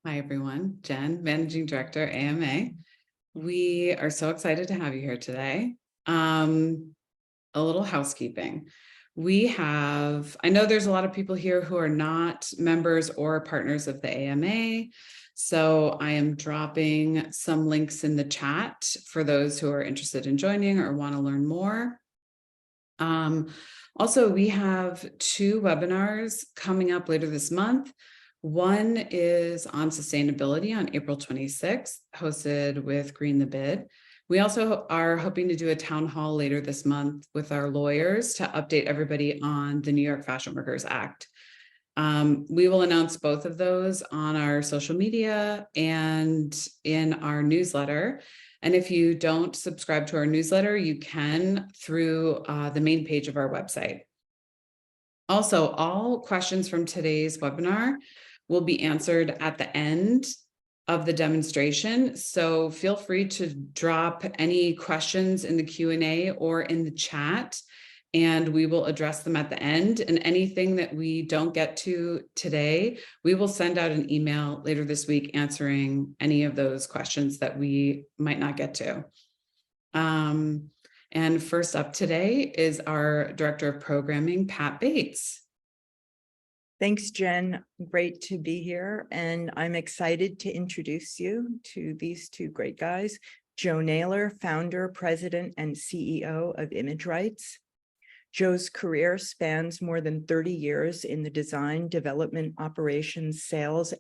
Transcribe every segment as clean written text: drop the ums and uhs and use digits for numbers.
Hi, everyone. Jen, Managing Director, AMA. We are so excited to have you here today. A little housekeeping. I know there's a lot of people here who are not members or partners of the AMA. So I am dropping some links in the chat for those who are interested in joining or want to learn more. Also, we have 2 webinars coming up later this month. One is on sustainability on April 26th, hosted with Green the Bid. We also are hoping to do a town hall later this month with our lawyers to update everybody on the New York Fashion Workers Act. We will announce both of those on our social media and in our newsletter. And if you don't subscribe to our newsletter, you can through the main page of our website. Also, all questions from today's webinar will be answered at the end of the demonstration. So feel free to drop any questions in the Q&A or in the chat, and we will address them at the end. And anything that we don't get to today, we will send out an email later this week answering any of those questions that we might not get to. And first up today is our Director of Programming, Pat Bates. Thanks, Jen. Great to be here. And I'm excited to introduce you to these 2 great guys. Joe Naylor, founder, president, and CEO of ImageRights. Joe's career spans more than 30 years in the design, development, operations, sales,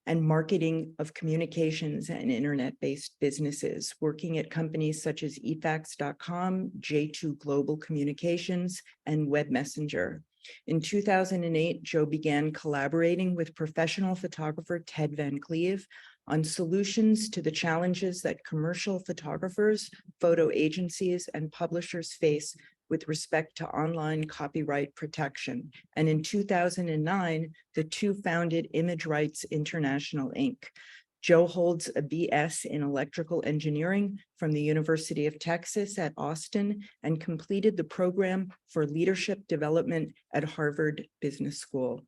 and marketing of communications and internet-based businesses, working at companies such as efax.com, J2 Global Communications, and Web Messenger. In 2008, Joe began collaborating with professional photographer Ted VanCleave on solutions to the challenges that commercial photographers, photo agencies, and publishers face with respect to online copyright protection. And in 2009, the 2 founded ImageRights International, Inc. Joe holds a BS in electrical engineering from the University of Texas at Austin and completed the program for leadership development at Harvard Business School.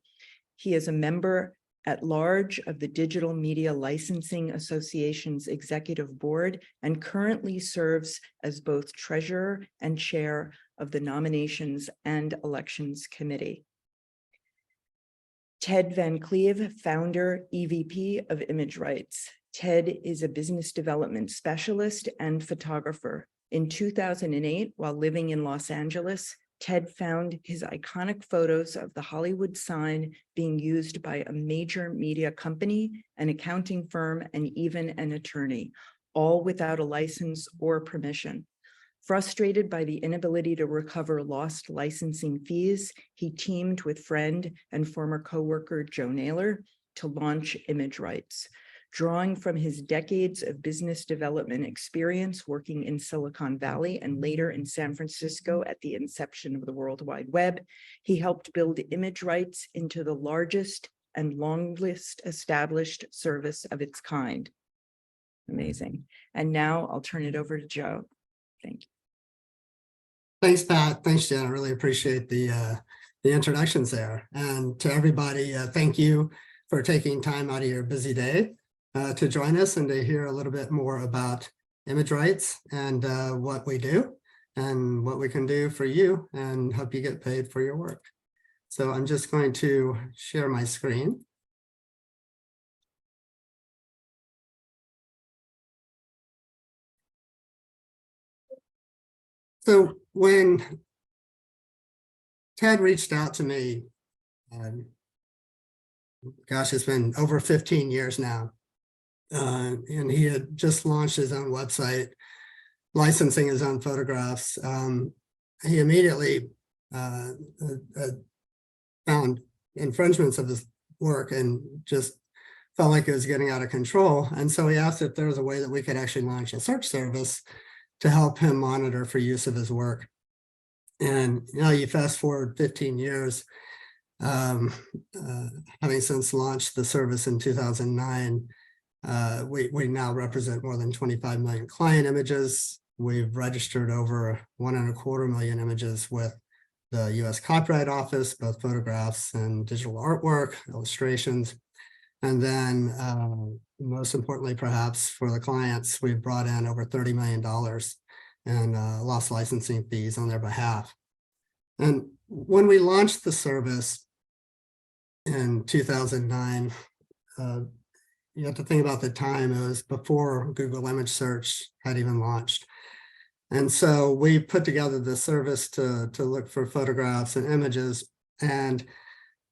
He is a member at large of the Digital Media Licensing Association's executive board and currently serves as both treasurer and chair of the Nominations and Elections Committee. Ted VanCleave, founder, EVP of ImageRights. Ted is a business development specialist and photographer. In 2008, while living in Los Angeles, Ted found his iconic photos of the Hollywood sign being used by a major media company, an accounting firm, and even an attorney, all without a license or permission. Frustrated by the inability to recover lost licensing fees, he teamed with friend and former coworker Joe Naylor to launch ImageRights. Drawing from his decades of business development experience working in Silicon Valley and later in San Francisco at the inception of the World Wide Web, he helped build ImageRights into the largest and longest established service of its kind. Amazing. And now I'll turn it over to Joe. Thank you. Thanks, Pat. Thanks, Jen. I really appreciate the introductions there. And to everybody, thank you for taking time out of your busy day to join us and to hear a little bit more about ImageRights and what we do and what we can do for you and help you get paid for your work. So I'm just going to share my screen. So when Ted reached out to me, gosh, it's been over 15 years now, and he had just launched his own website, licensing his own photographs. He immediately found infringements of his work and just felt like it was getting out of control. And so he asked if there was a way that we could actually launch a search service to help him monitor for use of his work. And you fast forward 15 years, having since launched the service in 2009, we now represent more than 25 million client images. We've registered over 1.25 million images with the US Copyright Office, both photographs and digital artwork, illustrations. And then most importantly, perhaps for the clients, we've brought in over $30 million in lost licensing fees on their behalf. And when we launched the service in 2009, you have to think about the time. It was before Google image search had even launched. And so we put together the service to look for photographs and images. And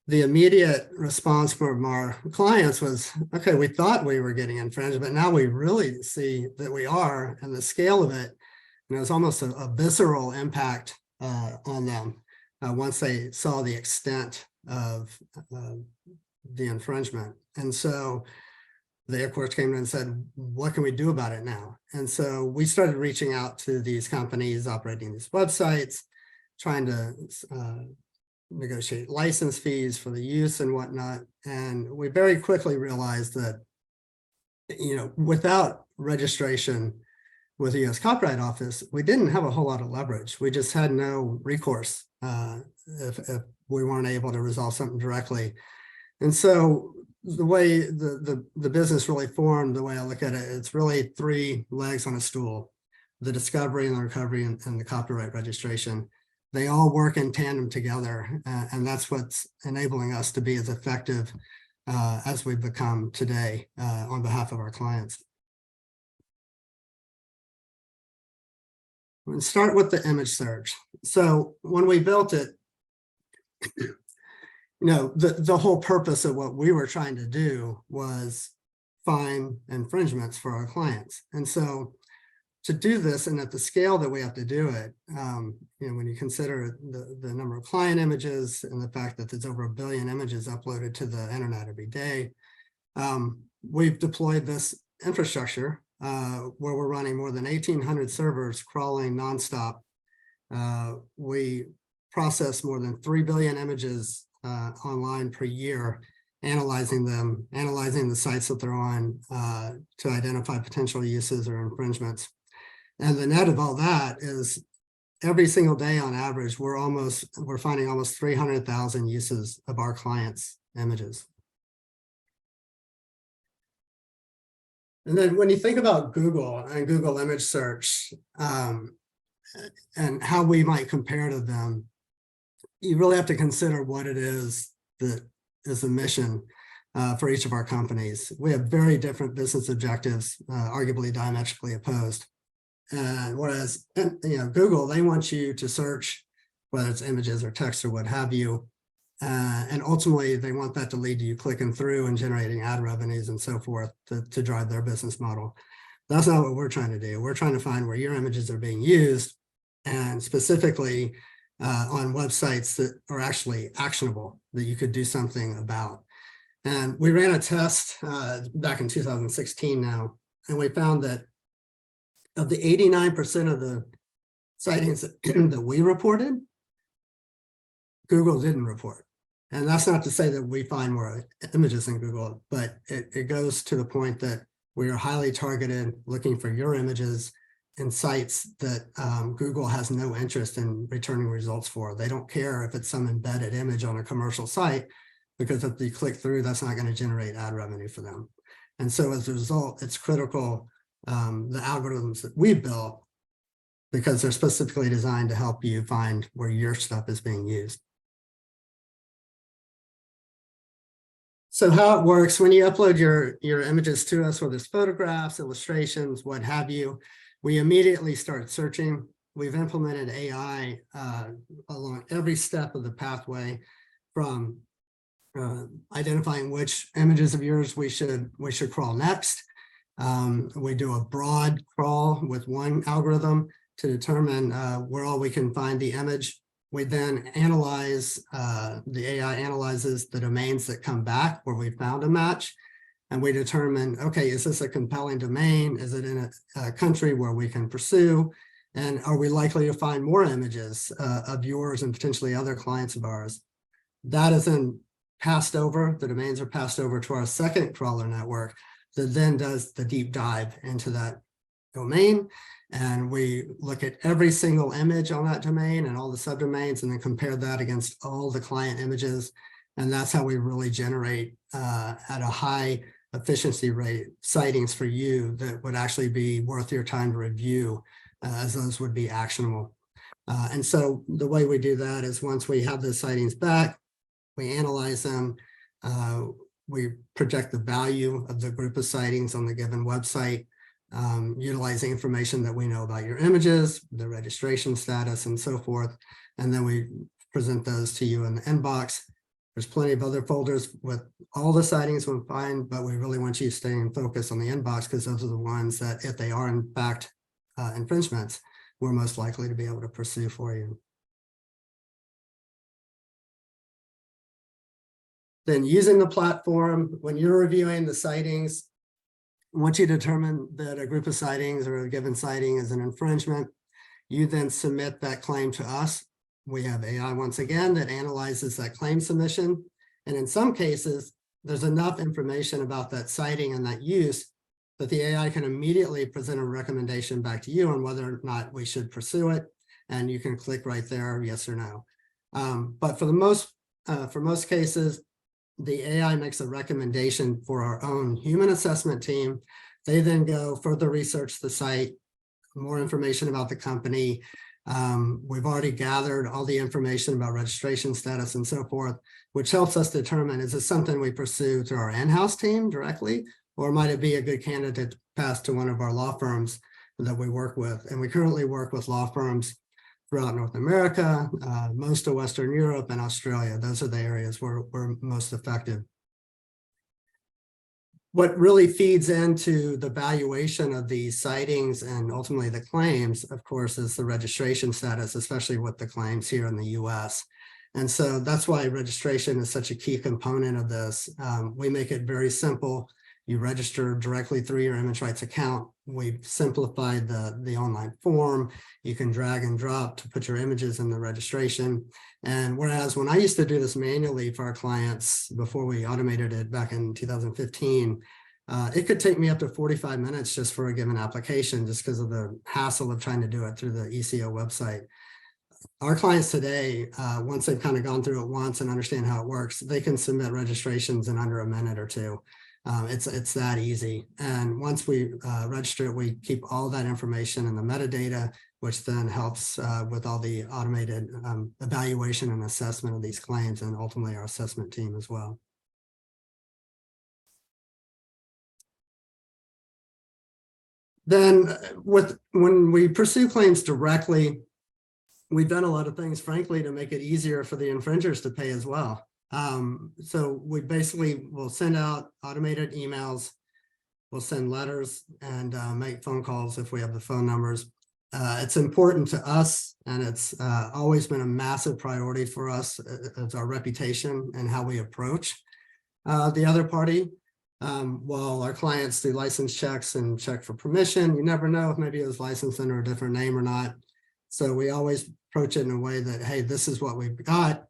the immediate response from our clients was, okay, we thought we were getting infringed, but now we really see that we are, and the scale of it, it's almost a visceral impact on them once they saw the extent of the infringement. And so they, of course, came in and said, what can we do about it now? And so we started reaching out to these companies operating these websites, trying to negotiate license fees for the use and whatnot. And we very quickly realized that, without registration with the US Copyright Office, we didn't have a whole lot of leverage. We just had no recourse if we weren't able to resolve something directly. And so the way the business really formed, the way I look at it, it's really three legs on a stool: the discovery and the recovery and the copyright registration. They all work in tandem together, and that's what's enabling us to be as effective as we've become today on behalf of our clients. We'll start with the image search. So when we built it, the whole purpose of what we were trying to do was find infringements for our clients. And so to do this, and at the scale that we have to do it, when you consider the number of client images and the fact that there's over 1 billion images uploaded to the internet every day, we've deployed this infrastructure where we're running more than 1,800 servers crawling nonstop. We process more than 3 billion images online per year, analyzing them, analyzing the sites that they're on to identify potential uses or infringements. And the net of all that is every single day on average, we're finding almost 300,000 uses of our clients' images. And then when you think about Google and Google image search and how we might compare to them, you really have to consider what it is that is the mission for each of our companies. We have very different business objectives, arguably diametrically opposed. Whereas, Google, they want you to search, whether it's images or text or what have you. And ultimately, they want that to lead to you clicking through and generating ad revenues and so forth to drive their business model. That's not what we're trying to do. We're trying to find where your images are being used, and specifically on websites that are actually actionable, that you could do something about. And we ran a test back in 2016 now, and we found that of the 89% of the sightings that we reported, Google didn't report. And that's not to say that we find more images in Google, but it goes to the point that we are highly targeted, looking for your images in sites that Google has no interest in returning results for. They don't care if it's some embedded image on a commercial site, because if you click through, that's not going to generate ad revenue for them. And so as a result, it's critical, the algorithms that we built, because they're specifically designed to help you find where your stuff is being used. So how it works, when you upload your images to us, whether it's photographs, illustrations, what have you, we immediately start searching. We've implemented AI along every step of the pathway, from identifying which images of yours we should crawl next. We do a broad crawl with one algorithm to determine where all we can find the image. We then analyze, the AI analyzes the domains that come back where we found a match. And we determine, okay, is this a compelling domain? Is it in a country where we can pursue? And are we likely to find more images of yours and potentially other clients of ours? That is then passed over, the domains are passed over to our second crawler network that then does the deep dive into that domain. And we look at every single image on that domain and all the subdomains, and then compare that against all the client images. And that's how we really generate at a high efficiency rate sightings for you that would actually be worth your time to review, as those would be actionable. And so the way we do that is once we have the sightings back, we analyze them, we project the value of the group of sightings on the given website, utilizing information that we know about your images, the registration status, and so forth. And then we present those to you in the inbox. There's plenty of other folders with all the sightings we'll find, but we really want you staying focused on the inbox because those are the ones that, if they are in fact infringements, we're most likely to be able to pursue for you. Then using the platform, when you're reviewing the sightings, once you determine that a group of sightings or a given sighting is an infringement, you then submit that claim to us. We have AI once again that analyzes that claim submission. And in some cases, there's enough information about that sighting and that use that the AI can immediately present a recommendation back to you on whether or not we should pursue it. And you can click right there, yes or no. But for most cases, the AI makes a recommendation for our own human assessment team. They then go further research the site, more information about the company. We've already gathered all the information about registration status and so forth, which helps us determine, is this something we pursue through our in-house team directly, or might it be a good candidate to pass to one of our law firms that we work with? And we currently work with law firms throughout North America, most of Western Europe and Australia. Those are the areas where we're most effective. What really feeds into the valuation of these sightings and ultimately the claims, of course, is the registration status, especially with the claims here in the US. And so that's why registration is such a key component of this. We make it very simple. You register directly through your ImageRights account. We've simplified the online form. You can drag and drop to put your images in the registration. And whereas when I used to do this manually for our clients before we automated it back in 2015, it could take me up to 45 minutes just for a given application, just because of the hassle of trying to do it through the ECO website. Our clients today, once they've kind of gone through it once and understand how it works, they can submit registrations in under a minute or two. It's that easy. And once we register it, we keep all that information in the metadata, which then helps with all the automated evaluation and assessment of these claims, and ultimately our assessment team as well. Then when we pursue claims directly, we've done a lot of things, frankly, to make it easier for the infringers to pay as well. So we basically will send out automated emails, we'll send letters, and make phone calls if we have the phone numbers. It's important to us, and it's always been a massive priority for us. It's our reputation and how we approach the other party. While our clients do license checks and check for permission, you never know if maybe it was licensed under a different name or not. So we always approach it in a way that, hey, this is what we've got.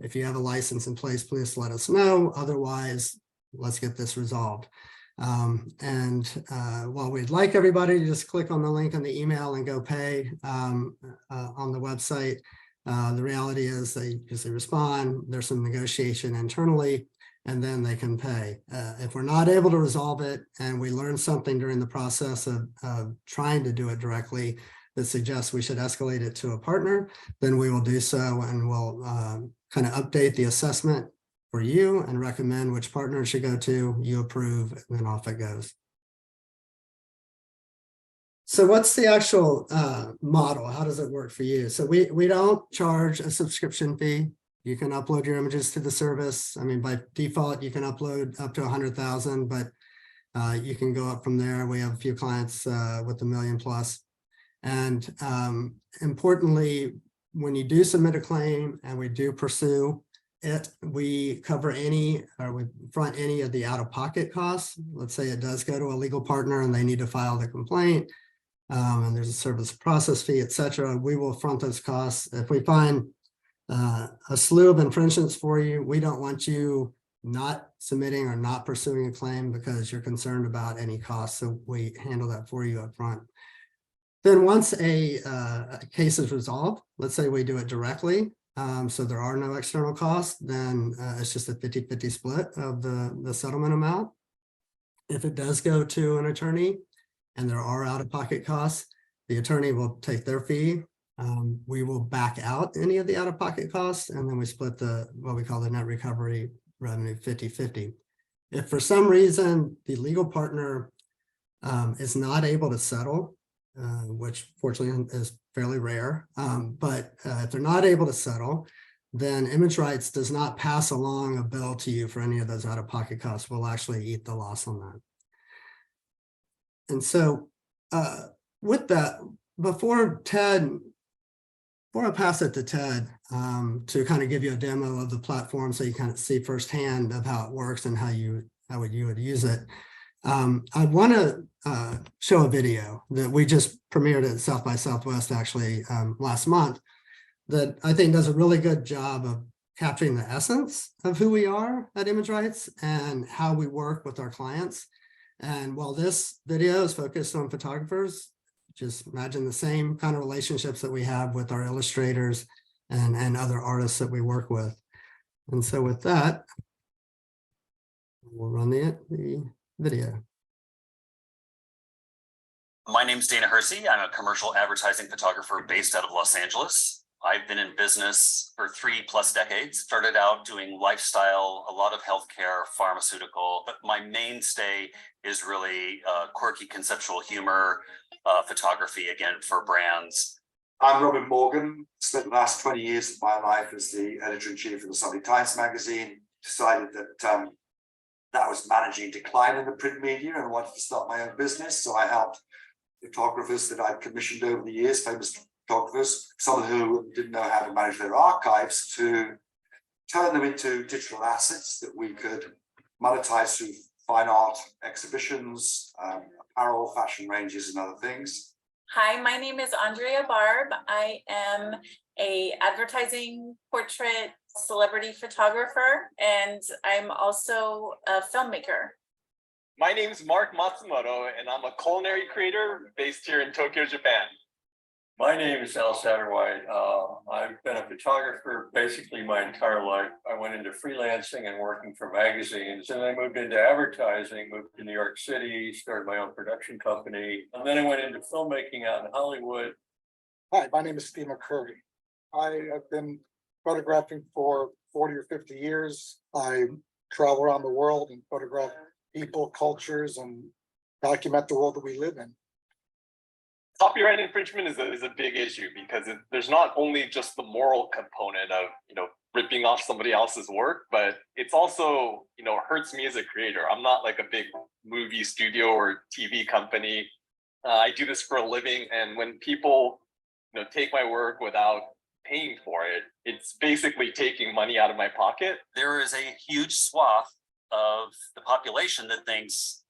If you have a license in place, please let us know. Otherwise, let's get this resolved. While we'd like everybody to just click on the link in the email and go pay on the website, the reality is they usually respond. There's some negotiation internally, and then they can pay. If we're not able to resolve it and we learn something during the process of trying to do it directly that suggests we should escalate it to a partner, then we will do so, and we'll kind of update the assessment for you and recommend which partner it should go to. You approve, and then off it goes. So what's the actual model? How does it work for you? So we don't charge a subscription fee. You can upload your images to the service. I mean, by default, you can upload up to 100,000, but you can go up from there. We have a few clients with $1 million plus. And importantly, when you do submit a claim and we do pursue it, we cover any, or we front any of the out-of-pocket costs. Let's say it does go to a legal partner and they need to file the complaint, and there's a service process fee, etc. We will front those costs. If we find a slew of infringements for you, we don't want you not submitting or not pursuing a claim because you're concerned about any costs. So we handle that for you up front. Then once a case is resolved, let's say we do it directly, So there are no external costs, then it's just a 50-50 split of the settlement amount. If it does go to an attorney and there are out-of-pocket costs, the attorney will take their fee. We will back out any of the out-of-pocket costs, and then we split what we call the net recovery revenue 50-50. If for some reason the legal partner is not able to settle, which fortunately is fairly rare, but if they're not able to settle, then ImageRights does not pass along a bill to you for any of those out-of-pocket costs. We'll actually eat the loss on that. And so with that, before I pass it to Ted to kind of give you a demo of the platform so you kind of see firsthand of how it works and how you would use it, I want to show a video that we just premiered at South by Southwest actually last month that I think does a really good job of capturing the essence of who we are at ImageRights and how we work with our clients. And while this video is focused on photographers, just imagine the same kind of relationships that we have with our illustrators and other artists that we work with. And so with that, we'll run the video. My name is Dana Hersey. I'm a commercial advertising photographer based out of Los Angeles. I've been in business for 3+ decades. Started out doing lifestyle, a lot of healthcare, pharmaceutical, but my mainstay is really quirky conceptual humor, photography, again, for brands. I'm Robin Morgan. Spent the last 20 years of my life as the editor-in-chief of the Sunday Times magazine. Decided that that was managing decline in the print media and wanted to start my own business. So I helped photographers that I'd commissioned over the years, famous photographers, some of who didn't know how to manage their archives, to turn them into digital assets that we could monetize through fine art exhibitions, apparel, fashion ranges, and other things. Hi, my name is Andrea Barb. I am a advertising portrait celebrity photographer, and I'm also a filmmaker. My name is Mark Matsumoto, and I'm a culinary creator based here in Tokyo, Japan. My name is Al Satterwhite. I've been a photographer basically my entire life. I went into freelancing and working for magazines, and I moved into advertising, moved to New York City, started my own production company, and then I went into filmmaking out in Hollywood. Hi, my name is Steve McCurry. I have been photographing for 40 or 50 years. I travel around the world and photograph people, cultures, and document the world that we live in. Copyright infringement is a big issue because there's not only just the moral component of, ripping off somebody else's work, but it's also, hurts me as a creator. I'm not like a big movie studio or TV company. I do this for a living. And when people, take my work without paying for it, it's basically taking money out of my pocket. There is a huge swath of the population that thinks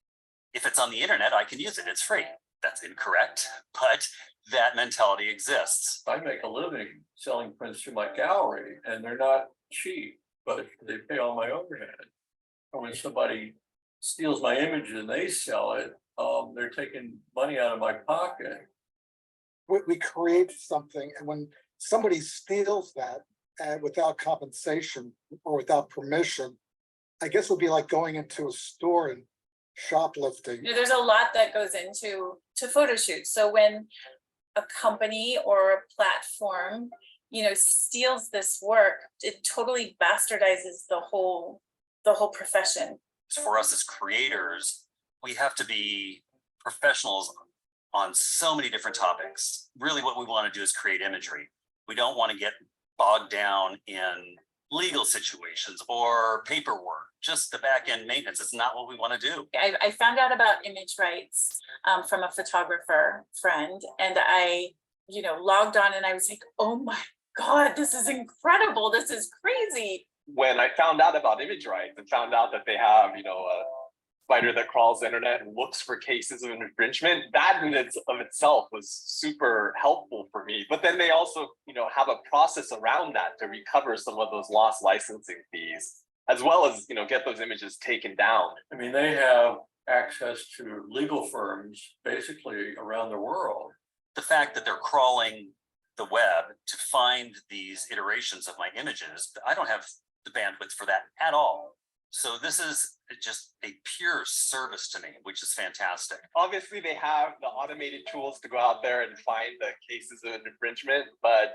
if it's on the internet, I can use it. It's free. That's incorrect, but that mentality exists. I make a living selling prints to my gallery, and they're not cheap, but they pay all my overhead. And when somebody steals my image and they sell it, they're taking money out of my pocket. We create something, and when somebody steals that without compensation or without permission, I guess it would be like going into a store and shoplifting. There's a lot that goes into photo shoots. So when a company or a platform, steals this work, it totally bastardizes the whole profession. For us as creators, we have to be professionals on so many different topics. Really what we want to do is create imagery. We don't want to get bogged down in legal situations or paperwork, just the back end maintenance. It's not what we want to do. I found out about ImageRights from a photographer friend, and I, logged on and I was like, oh my God, this is incredible. This is crazy. When I found out about ImageRights and found out that they have, a spider that crawls the internet and looks for cases of infringement, that in of itself was super helpful for me. But then they also, have a process around that to recover some of those lost licensing fees, as well as, get those images taken down. I mean, they have access to legal firms basically around the world. The fact that they're crawling the web to find these iterations of my images. I don't have the bandwidth for that at all. So this is just a pure service to me, which is fantastic. Obviously, they have the automated tools to go out there and find the cases of infringement, but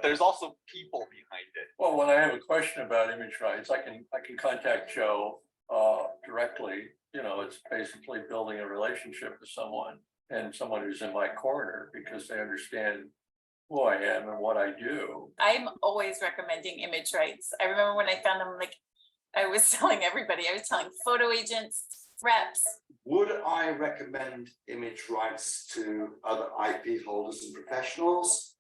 there's also people behind it. Well, when I have a question about ImageRights, I can contact Joe directly. You know, it's basically building a relationship with someone and someone who's in my corner because they understand who I am and what I do. I'm always recommending ImageRights. I remember when I found them, like I was telling everybody, I was telling photo agents, reps. Would I recommend ImageRights to other IP holders and professionals?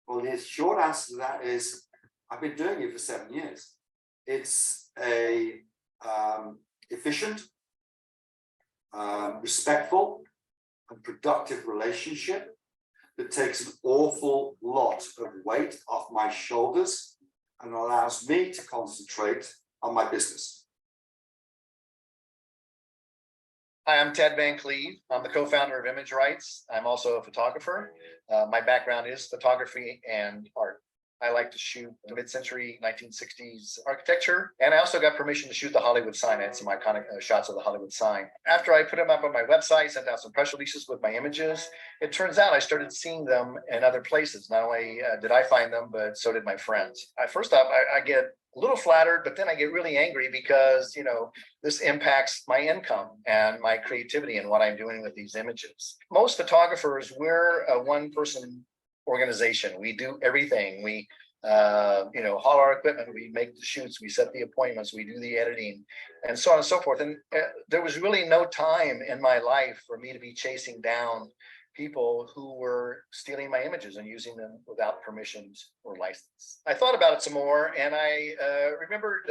Well, the short answer to that is I've been doing it for 7 years. It's a efficient, respectful, and productive relationship that takes an awful lot of weight off my shoulders and allows me to concentrate on my business. Hi, I'm Ted VanCleave. I'm the co-founder of ImageRights. I'm also a photographer. My background is photography and art. I like to shoot the mid-century 1960s architecture, and I also got permission to shoot the Hollywood sign. I had some iconic shots of the Hollywood sign. After I put them up on my website, sent out some press releases with my images, it turns out I started seeing them in other places. Not only did I find them, but so did my friends. First off, I get a little flattered, but then I get really angry because, you know, this impacts my income and my creativity and what I'm doing with these images. Most photographers, we're a one-person organization. We do everything. We haul our equipment, we make the shoots, we set the appointments, we do the editing, and so on and so forth. And there was really no time in my life for me to be chasing down people who were stealing my images and using them without permissions or license. I thought about it some more, and I remembered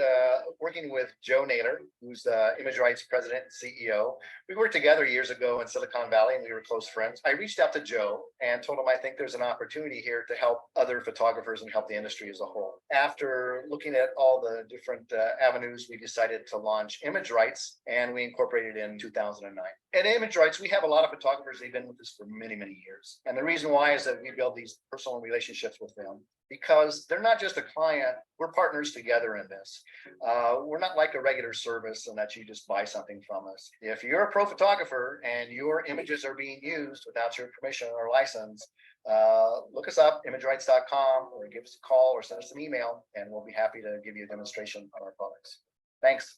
working with Joe Naylor, who's the ImageRights president and CEO. We worked together years ago in Silicon Valley, and we were close friends. I reached out to Joe and told him I think there's an opportunity here to help other photographers and help the industry as a whole. After looking at all the different avenues, we decided to launch ImageRights, and we incorporated in 2009. At ImageRights, we have a lot of photographers. They've been with us for many, many years. And the reason why is that we build these personal relationships with them because they're not just a client, we're partners together in this. We're not like a regular service and that you just buy something from us. If you're a pro photographer and your images are being used without your permission or license, look us up, imagerights.com, or give us a call or send us an email, and we'll be happy to give you a demonstration of our products. Thanks.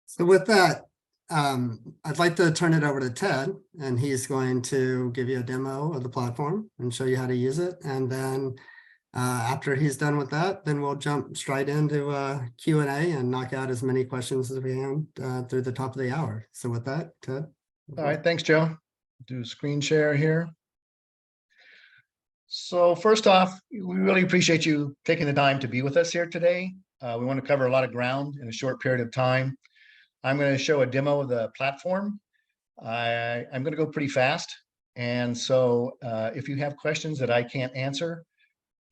So with that, I'd like to turn it over to Ted, and he's going to give you a demo of the platform and show you how to use it. And then after he's done with that, then we'll jump straight into Q&A and knock out as many questions as we can through the top of the hour. So with that, Ted. All right, thanks, Joe. Do screen share here. So first off, we really appreciate you taking the time to be with us here today. We want to cover a lot of ground in a short period of time. I'm going to show a demo of the platform. I'm going to go pretty fast. And so if you have questions that I can't answer,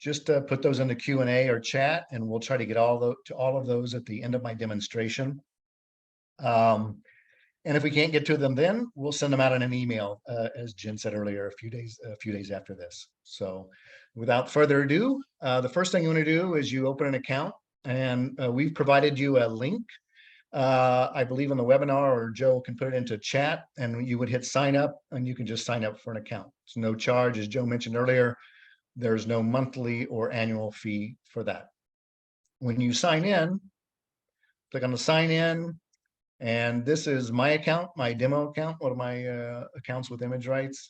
just put those in the Q&A or chat, and we'll try to get to all of those at the end of my demonstration. And if we can't get to them then, we'll send them out in an email, as Jen said earlier, a few days after this. So without further ado, the first thing you want to do is you open an account, and we've provided you a link. I believe on the webinar, or Joe can put it into chat, and you would hit sign up, and you can just sign up for an account. It's no charge, as Joe mentioned earlier. There's no monthly or annual fee for that. When you sign in, click on the sign in, and this is my account, my demo account, one of my accounts with ImageRights.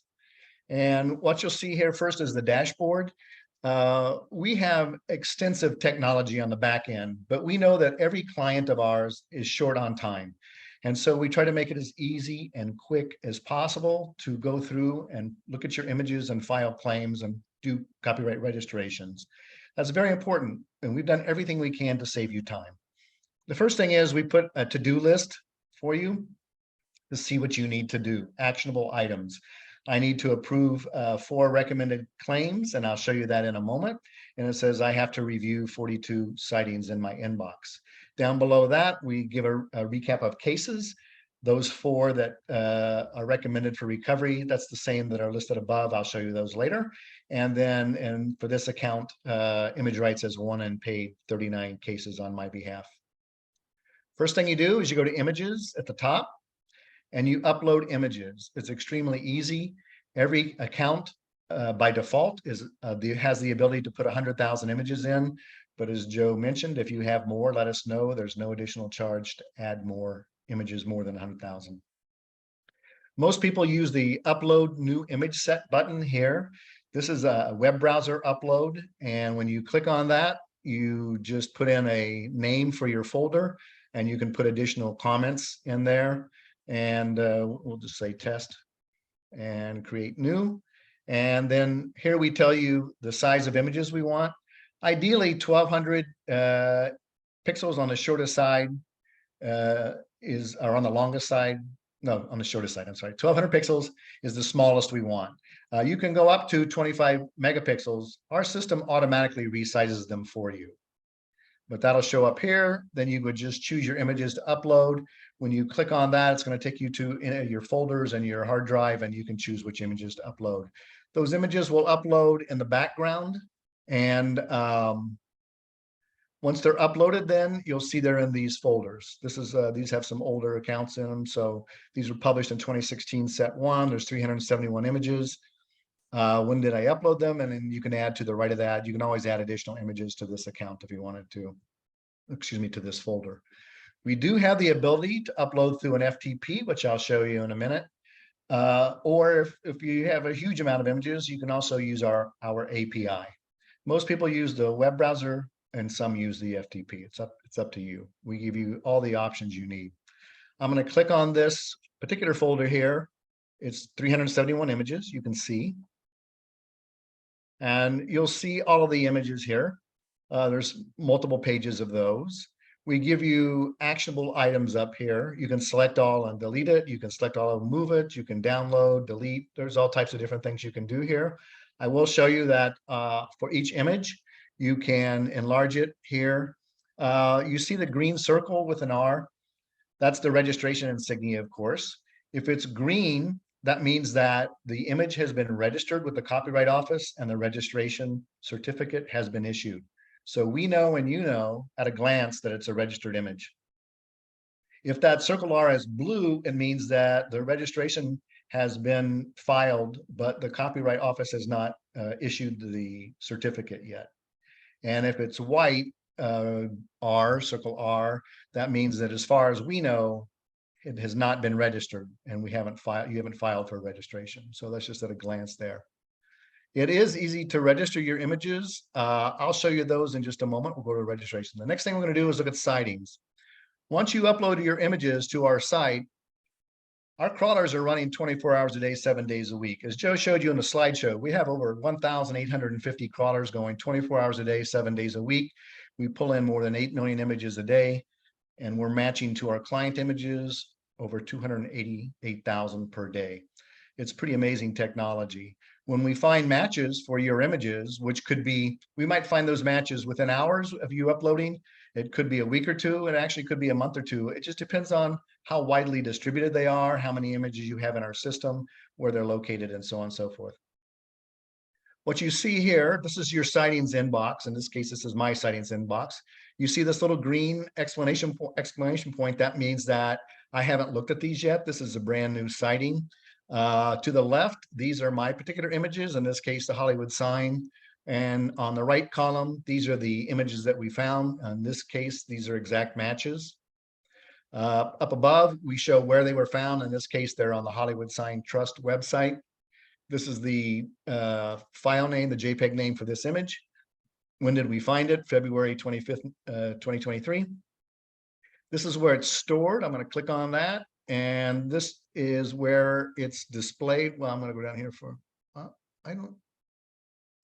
And what you'll see here first is the dashboard. We have extensive technology on the back end, but we know that every client of ours is short on time. And so we try to make it as easy and quick as possible to go through and look at your images and file claims and do copyright registrations. That's very important. And we've done everything we can to save you time. The first thing is we put a to-do list for you to see what you need to do, actionable items. I need to approve 4 recommended claims, and I'll show you that in a moment. And it says I have to review 42 sightings in my inbox. Down below that, we give a recap of cases. Those 4 that are recommended for recovery, that's the same that are listed above. I'll show you those later. And then, and for this account, ImageRights has won and paid 39 cases on my behalf. First thing you do is you go to images at the top and you upload images. It's extremely easy. Every account by default has the ability to put 100,000 images in. But as Joe mentioned, if you have more, let us know. There's no additional charge to add more images more than 100,000. Most people use the upload new image set button here. This is a web browser upload. And when you click on that, you just put in a name for your folder and you can put additional comments in there. And we'll just say test and create new. And then here we tell you the size of images we want. Ideally 1200 pixels on the shortest side are on the longest side. No, on the shortest side, I'm sorry. 1200 pixels is the smallest we want. You can go up to 25 megapixels. Our system automatically resizes them for you. But that'll show up here. Then you would just choose your images to upload. When you click on that, it's going to take you to your folders and your hard drive, and you can choose which images to upload. Those images will upload in the background. And once they're uploaded, then you'll see they're in these folders. These have some older accounts in them. So these were published in 2016 set 1. There's 371 images. When did I upload them? And then you can add to the right of that. You can always add additional images to this account if you wanted to, excuse me, to this folder. We do have the ability to upload through an FTP, which I'll show you in a minute. Or if you have a huge amount of images, you can also use our API. Most people use the web browser and some use the FTP. It's up to you. We give you all the options you need. I'm going to click on this particular folder here. It's 371 images, you can see. And you'll see all of the images here. There's multiple pages of those. We give you actionable items up here. You can select all and delete it. You can select all and move it. You can download, delete. There's all types of different things you can do here. I will show you that for each image, you can enlarge it here. You see the green circle with an R. That's the registration insignia, of course. If it's green, that means that the image has been registered with the Copyright Office and the registration certificate has been issued. So we know and you know at a glance that it's a registered image. If that circle R is blue, it means that the registration has been filed, but the Copyright Office has not issued the certificate yet. And if it's white, R, circle R, that means that as far as we know, it has not been registered and you haven't filed for registration. So that's just at a glance there. It is easy to register your images. I'll show you those in just a moment. We'll go to registration. The next thing we're going to do is look at sightings. Once you upload your images to our site, our crawlers are running 24 hours a day, 7 days a week. As Joe showed you in the slideshow, we have over 1,850 crawlers going 24 hours a day, 7 days a week. We pull in more than 8 million images a day, and we're matching to our client images over 288,000 per day. It's pretty amazing technology. When we find matches for your images, which could be, we might find those matches within hours of you uploading. It could be a week or two. It actually could be a month or two. It just depends on how widely distributed they are, how many images you have in our system, where they're located, and so on and so forth. What you see here, this is your sightings inbox. In this case, this is my sightings inbox. You see this little green exclamation point. That means that I haven't looked at these yet. This is a brand new sighting. To the left, these are my particular images, in this case, the Hollywood sign. And on the right column, these are the images that we found. In this case, these are exact matches. Up above, we show where they were found. In this case, they're on the Hollywood Sign Trust website. This is the file name, the JPEG name for this image. When did we find it? February 25th, 2023. This is where it's stored. I'm going to click on that. And this is where it's displayed. Well, I'm going to go down here for, I'm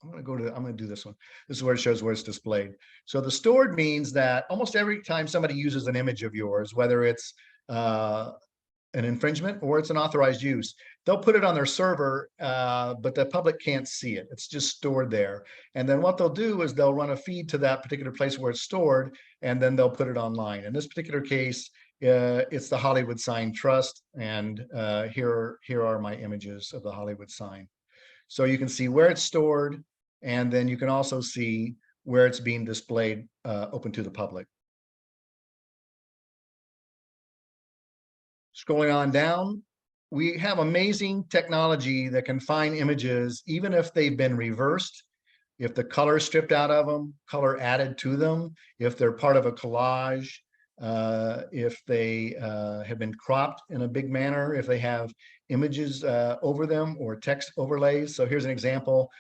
going to do this one. This is where it shows where it's displayed. So the stored means that almost every time somebody uses an image of yours, whether it's an an infringement or it's an authorized use. They'll put it on their server, but the public can't see it. It's just stored there. And then what they'll do is they'll run a feed to that particular place where it's stored, and then they'll put it online. In this particular case, it's the Hollywood Sign Trust, and here are my images of the Hollywood sign. So you can see where it's stored, and then you can also see where it's being displayed open to the public. Scrolling on down, we have amazing technology that can find images, even if they've been reversed, if the color stripped out of them, color added to them, if they're part of a collage, if they have been cropped in a big manner, if they have images over them or text overlays. So here's an example,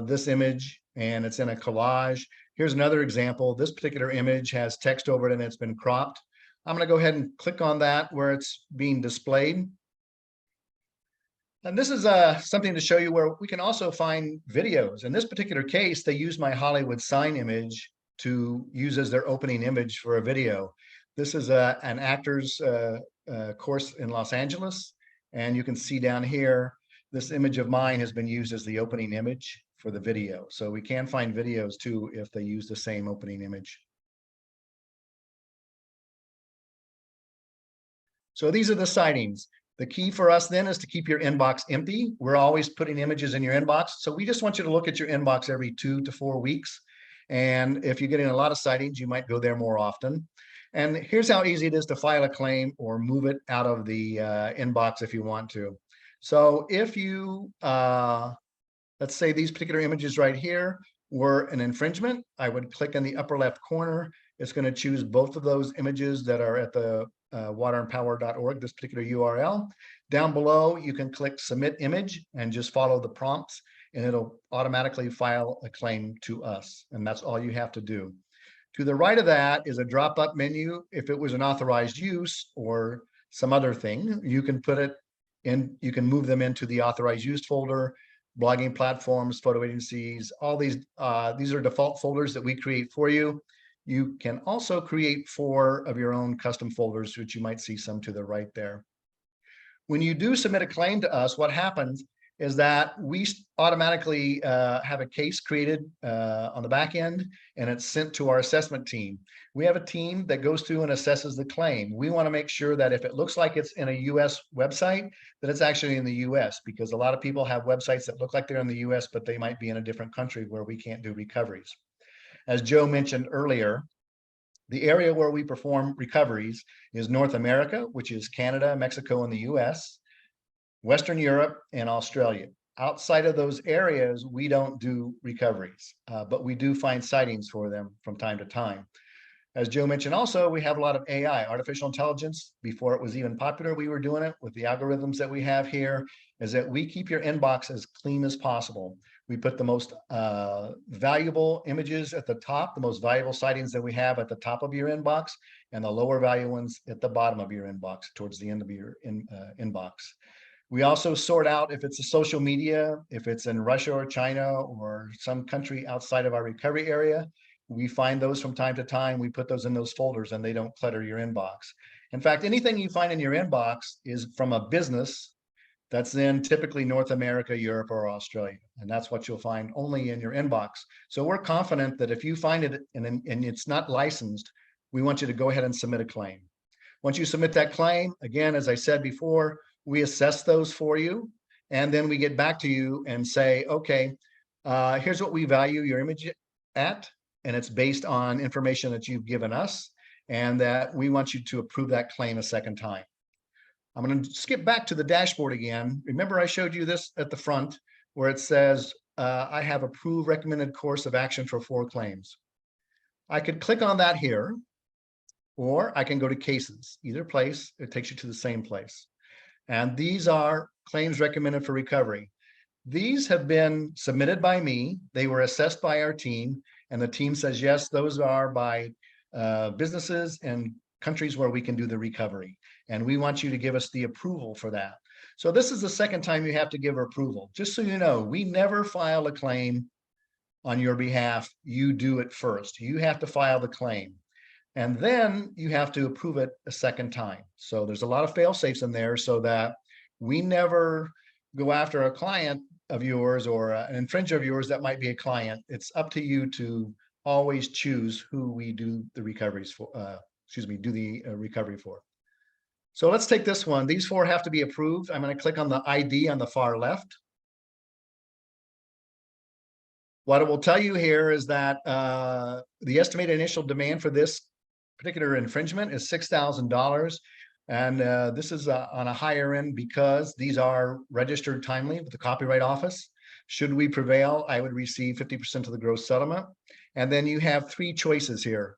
this image, and it's in a collage. Here's another example. This particular image has text over it and it's been cropped. I'm going to go ahead and click on that where it's being displayed. And this is something to show you where we can also find videos. In this particular case, they use my Hollywood sign image to use as their opening image for a video. This is an actor's course in Los Angeles. And you can see down here, this image of mine has been used as the opening image for the video. So we can find videos too if they use the same opening image. So these are the sightings. The key for us then is to keep your inbox empty. We're always putting images in your inbox. So we just want you to look at your inbox every 2 to 4 weeks. And if you're getting a lot of sightings, you might go there more often. And here's how easy it is to file a claim or move it out of the inbox if you want to. So if you, let's say these particular images right here were an infringement, I would click in the upper left corner. It's going to choose both of those images that are at the waterandpower.org, this particular URL. Down below, you can click submit image and just follow the prompts, and it'll automatically file a claim to us. And that's all you have to do. To the right of that is a drop-up menu. If it was an authorized use or some other thing, you can put it in, you can move them into the authorized use folder, blogging platforms, photo agencies, all these are default folders that we create for you. You can also create 4 of your own custom folders, which you might see some to the right there. When you do submit a claim to us, what happens is that we automatically have a case created on the back end, and it's sent to our assessment team. We have a team that goes through and assesses the claim. We want to make sure that if it looks like it's in a US website, that it's actually in the US, because a lot of people have websites that look like they're in the US, but they might be in a different country where we can't do recoveries. As Joe mentioned earlier, the area where we perform recoveries is North America, which is Canada, Mexico, and the US, Western Europe, and Australia. Outside of those areas, we don't do recoveries, but we do find sightings for them from time to time. As Joe mentioned also, we have a lot of AI, artificial intelligence. Before it was even popular, we were doing it with the algorithms that we have here, is that we keep your inbox as clean as possible. We put the most valuable images at the top, the most valuable sightings that we have at the top of your inbox, and the lower value ones at the bottom of your inbox, towards the end of your inbox. We also sort out if it's a social media, if it's in Russia or China or some country outside of our recovery area. We find those from time to time. We put those in those folders and they don't clutter your inbox. In fact, anything you find in your inbox is from a business that's in typically North America, Europe, or Australia. And that's what you'll find only in your inbox. So we're confident that if you find it and it's not licensed, we want you to go ahead and submit a claim. Once you submit that claim, again, as I said before, we assess those for you. And then we get back to you and say, okay, here's what we value your image at. And it's based on information that you've given us, and that we want you to approve that claim a second time. I'm going to skip back to the dashboard again. Remember, I showed you this at the front where it says, I have approved recommended course of action for 4 claims. I could click on that here, or I can go to cases. Either place, it takes you to the same place. And these are claims recommended for recovery. These have been submitted by me. They were assessed by our team, and the team says, yes, those are by businesses and countries where we can do the recovery. And we want you to give us the approval for that. So this is the second time you have to give approval. Just so you know, we never file a claim on your behalf. You do it first. You have to file the claim. And then you have to approve it a second time. So there's a lot of fail safes in there so that we never go after a client of yours or an infringer of yours that might be a client. It's up to you to always choose who we do the recoveries for, do the recovery for. So let's take this one. These 4 have to be approved. I'm going to click on the ID on the far left. What it will tell you here is that the estimated initial demand for this particular infringement is $6,000. And this is on a higher end because these are registered timely with the Copyright Office. Should we prevail, I would receive 50% of the gross settlement. And then you have 3 choices here.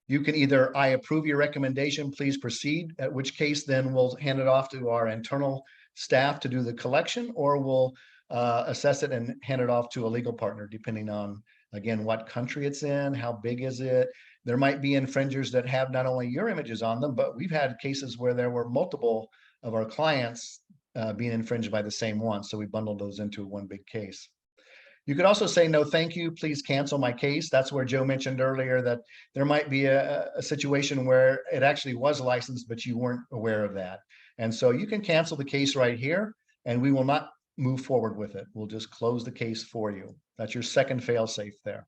You can either, I approve your recommendation, please proceed, at which case then we'll hand it off to our internal staff to do the collection, or we'll assess it and hand it off to a legal partner, depending on, again, what country it's in, how big is it. There might be infringers that have not only your images on them, but we've had cases where there were multiple of our clients being infringed by the same one. So we bundled those into one big case. You could also say, no, thank you, please cancel my case. That's where Joe mentioned earlier that there might be a situation where it actually was licensed, but you weren't aware of that. And so you can cancel the case right here, and we will not move forward with it. We'll just close the case for you. That's your second fail safe there.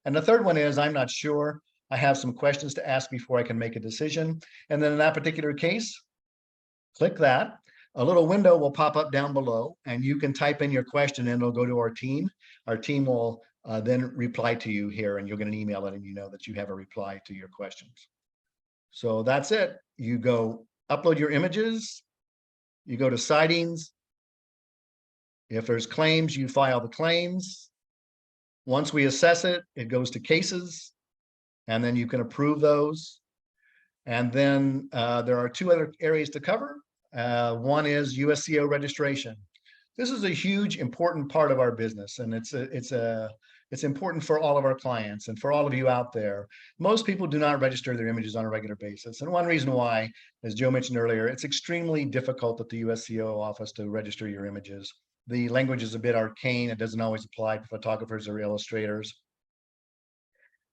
And the third one is, I'm not sure. I have some questions to ask before I can make a decision. And then in that particular case, click that. A little window will pop up down below, and you can type in your question and it'll go to our team. Our team will then reply to you here, and you'll get an email letting you know that you have a reply to your questions. So that's it. You go upload your images. You go to sightings. If there's claims, you file the claims. Once we assess it, it goes to cases, and then you can approve those. And then there are 2 other areas to cover. One is USCO registration. This is a huge, important part of our business, and it's important for all of our clients and for all of you out there. Most people do not register their images on a regular basis, and one reason why, as Joe mentioned earlier, it's extremely difficult at the USCO office to register your images. The language is a bit arcane. It doesn't always apply to photographers or illustrators.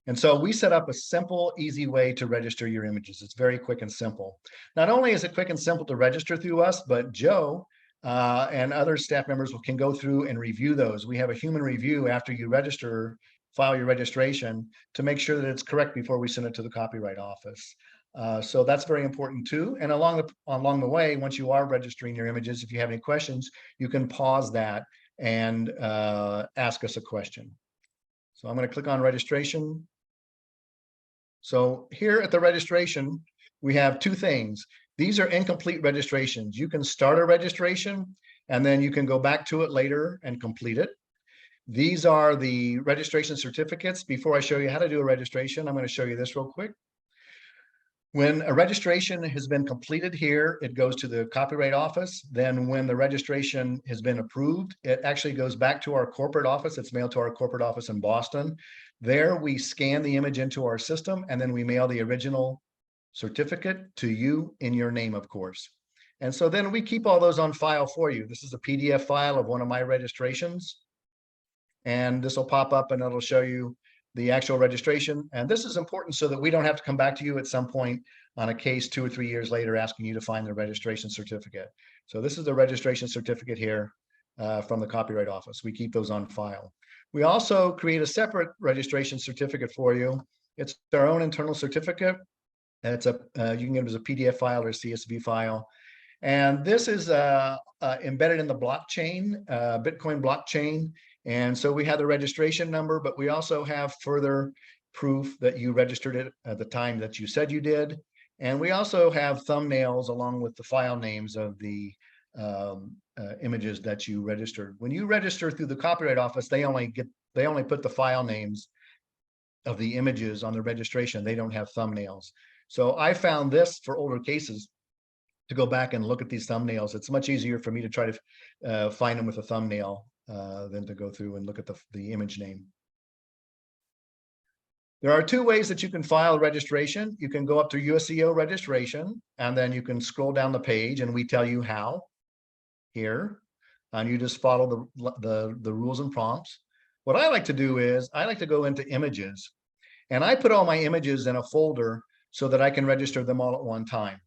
And so we set up a simple, easy way to register your images. It's very quick and simple. Not only is it quick and simple to register through us, but Joe and other staff members can go through and review those. We have a human review after you register, file your registration, to make sure that it's correct before we send it to the Copyright Office. So that's very important too. And along the way, once you are registering your images, if you have any questions, you can pause that and ask us a question. So I'm going to click on registration. So here at the registration, we have 2 things. These are incomplete registrations. You can start a registration and then you can go back to it later and complete it. These are the registration certificates. Before I show you how to do a registration, I'm going to show you this real quick. When a registration has been completed here, it goes to the Copyright Office. Then when the registration has been approved, it actually goes back to our corporate office. It's mailed to our corporate office in Boston. There we scan the image into our system, and then we mail the original certificate to you in your name, of course. And so then we keep all those on file for you. This is a PDF file of one of my registrations. And this will pop up and it'll show you the actual registration. And this is important so that we don't have to come back to you at some point on a case 2 or 3 years later asking you to find the registration certificate. So this is the registration certificate here from the Copyright Office. We keep those on file. We also create a separate registration certificate for you. It's our own internal certificate. It's you can get it as a PDF file or a CSV file. And this is embedded in the blockchain, Bitcoin blockchain. And so we have the registration number, but we also have further proof that you registered it at the time that you said you did. And we also have thumbnails along with the file names of the images that you registered. When you register through the Copyright Office, they only put the file names of the images on the registration. They don't have thumbnails. So I found this for older cases to go back and look at these thumbnails. It's much easier for me to try to find them with a thumbnail than to go through and look at the image name. There are 2 ways that you can file registration. You can go up to USCO registration, and then you can scroll down the page and we tell you how here, and you just follow the rules and prompts. What I like to do is I like to go into images, and I put all my images in a folder so that I can register them all at one time.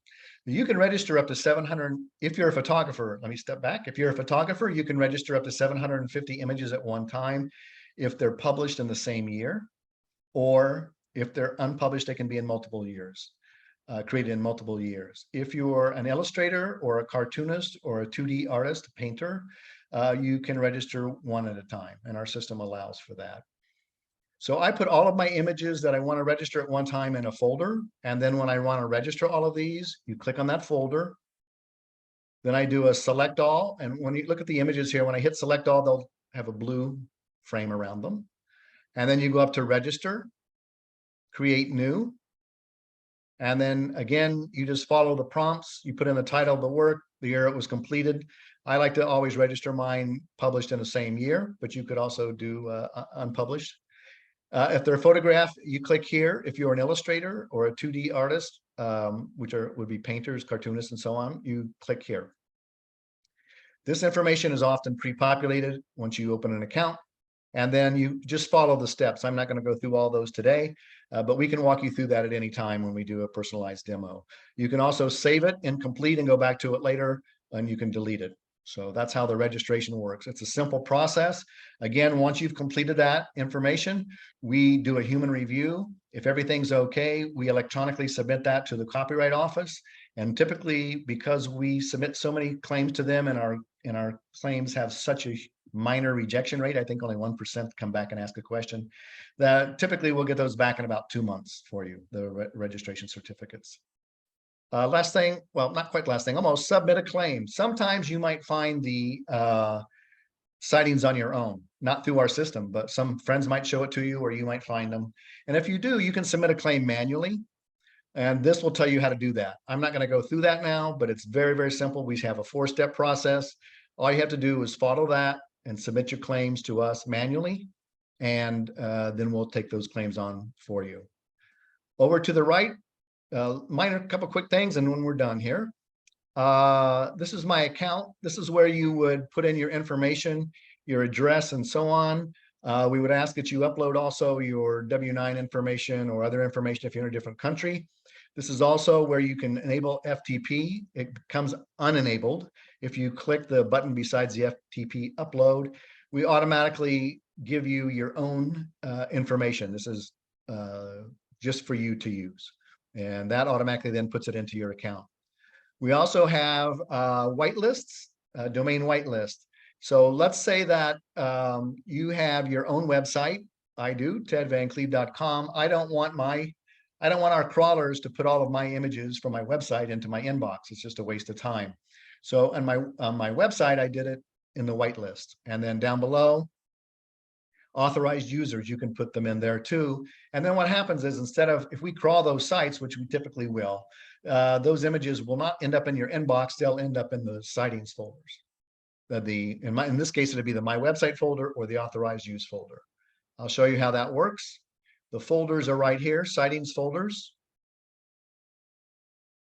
You can register up to 700. If you're a photographer, let me step back. If you're a photographer, you can register up to 750 images at one time if they're published in the same year, or if they're unpublished, they can be in multiple years, created in multiple years. If you're an illustrator or a cartoonist or a 2D artist, painter, you can register one at a time, and our system allows for that. So I put all of my images that I want to register at one time in a folder. And then when I want to register all of these, you click on that folder. Then I do a select all. And when you look at the images here, when I hit select all, they'll have a blue frame around them. And then you go up to register, create new. And then again, you just follow the prompts. You put in the title of the work, the year it was completed. I like to always register mine published in the same year, but you could also do unpublished. If they're photographed, you click here. If you're an illustrator or a 2D artist, which would be painters, cartoonists, and so on, you click here. This information is often pre-populated once you open an account, and then you just follow the steps. I'm not going to go through all those today, but we can walk you through that at any time when we do a personalized demo. You can also save it incomplete and go back to it later, and you can delete it. So that's how the registration works. It's a simple process. Again, once you've completed that information, we do a human review. If everything's okay, we electronically submit that to the Copyright Office. And typically, because we submit so many claims to them and our claims have such a minor rejection rate, I think only 1% come back and ask a question, that typically we'll get those back in about 2 months for you, the registration certificates. Last thing, well, not quite last thing, almost, submit a claim. Sometimes you might find the sightings on your own, not through our system, but some friends might show it to you or you might find them. And if you do, you can submit a claim manually. And this will tell you how to do that. I'm not going to go through that now, but it's very, very simple. We have a 4-step process. All you have to do is follow that and submit your claims to us manually. And then we'll take those claims on for you. Over to the right, minor couple quick things, and when we're done here, this is my account. This is where you would put in your information, your address, and so on. We would ask that you upload also your W-9 information or other information if you're in a different country. This is also where you can enable FTP. It becomes unenabled if you click the button besides the FTP upload. We automatically give you your own information. This is just for you to use. And that automatically then puts it into your account. We also have whitelists, domain whitelist. So let's say that you have your own website. I do, tedvancleave.com. I don't want our crawlers to put all of my images from my website into my inbox. It's just a waste of time. So on my website, I did it in the whitelist. And then down below, authorized users, you can put them in there too. And then what happens is, instead of, if we crawl those sites, which we typically will, those images will not end up in your inbox. They'll end up in the sightings folders. In this case, it'd be the My Website folder or the authorized use folder. I'll show you how that works. The folders are right here, sightings folders.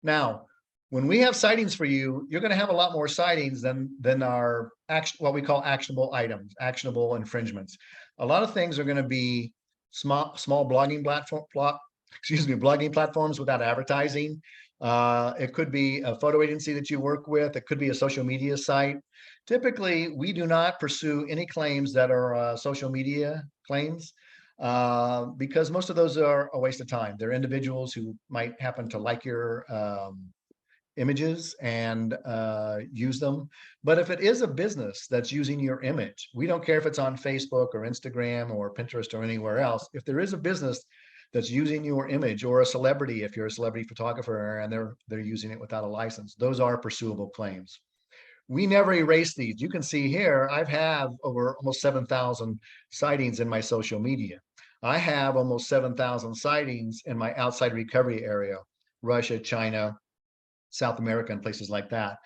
Now, when we have sightings for you, you're going to have a lot more sightings than our what we call actionable items, actionable infringements. A lot of things are going to be small blogging platforms without advertising. It could be a photo agency that you work with. It could be a social media site. Typically, we do not pursue any claims that are social media claims because most of those are a waste of time. They're individuals who might happen to like your images and use them. But if it is a business that's using your image, we don't care if it's on Facebook or Instagram or Pinterest or anywhere else. If there is a business that's using your image, or a celebrity, if you're a celebrity photographer and they're using it without a license, those are pursuable claims. We never erase these. You can see here, I have over almost 7,000 sightings in my social media. I have almost 7,000 sightings in my outside recovery area, Russia, China, South America, and places like that.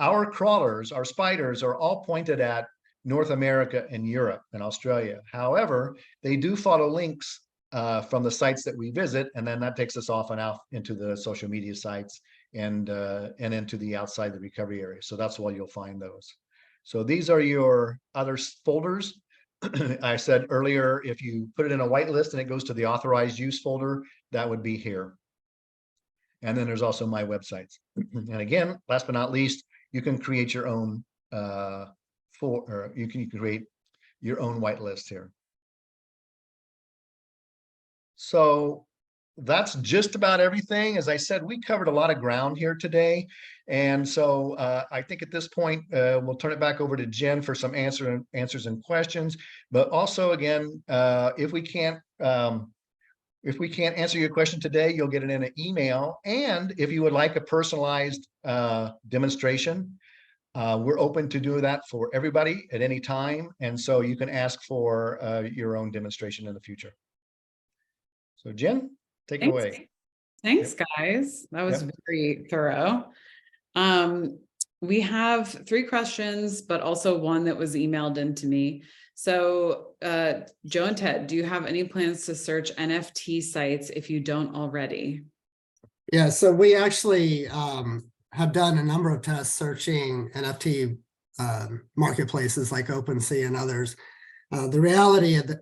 Our crawlers, our spiders, are all pointed at North America and Europe and Australia. However, they do follow links from the sites that we visit, and then that takes us off and out into the social media sites and into the outside the recovery area. So that's why you'll find those. So these are your other folders. I said earlier, if you put it in a whitelist and it goes to the authorized use folder, that would be here. And then there's also my websites. And again, last but not least, you can create your own you can create your own whitelist here. So that's just about everything. As I said, we covered a lot of ground here today. And so I think at this point, we'll turn it back over to Jen for some answers and questions. But also, again, if we can't answer your question today, you'll get it in an email. And if you would like a personalized demonstration, we're open to do that for everybody at any time. And so you can ask for your own demonstration in the future. So Jen, take it away. Thanks, guys. That was very thorough. We have 3 questions, but also one that was emailed into me. So Joe and Ted, do you have any plans to search NFT sites if you don't already? Yeah, so we actually have done a number of tests searching NFT marketplaces like OpenSea and others. The reality is that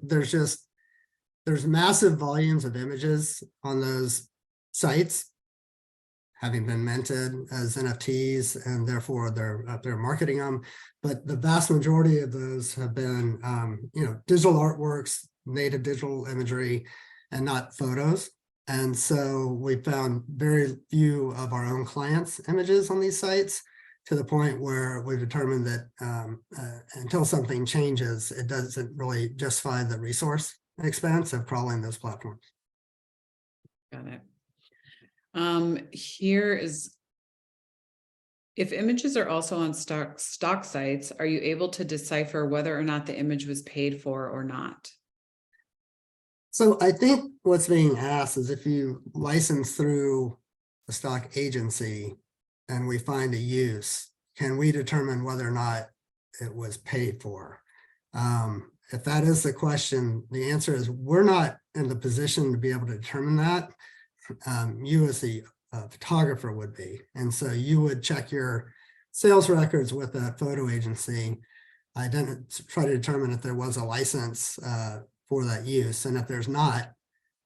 there's massive volumes of images on those sites having been minted as NFTs, and therefore they're marketing them. But the vast majority of those have been, digital artworks, native digital imagery, and not photos. And so we found very few of our own clients' images on these sites, to the point where we've determined that until something changes, it doesn't really justify the resource expense of crawling those platforms. Got it. Here is, if images are also on stock sites, are you able to decipher whether or not the image was paid for or not? So I think what's being asked is, if you license through a stock agency and we find a use, can we determine whether or not it was paid for? If that is the question, the answer is we're not in the position to be able to determine that. You as the photographer would be. And so you would check your sales records with that photo agency, try to determine if there was a license for that use. And if there's not,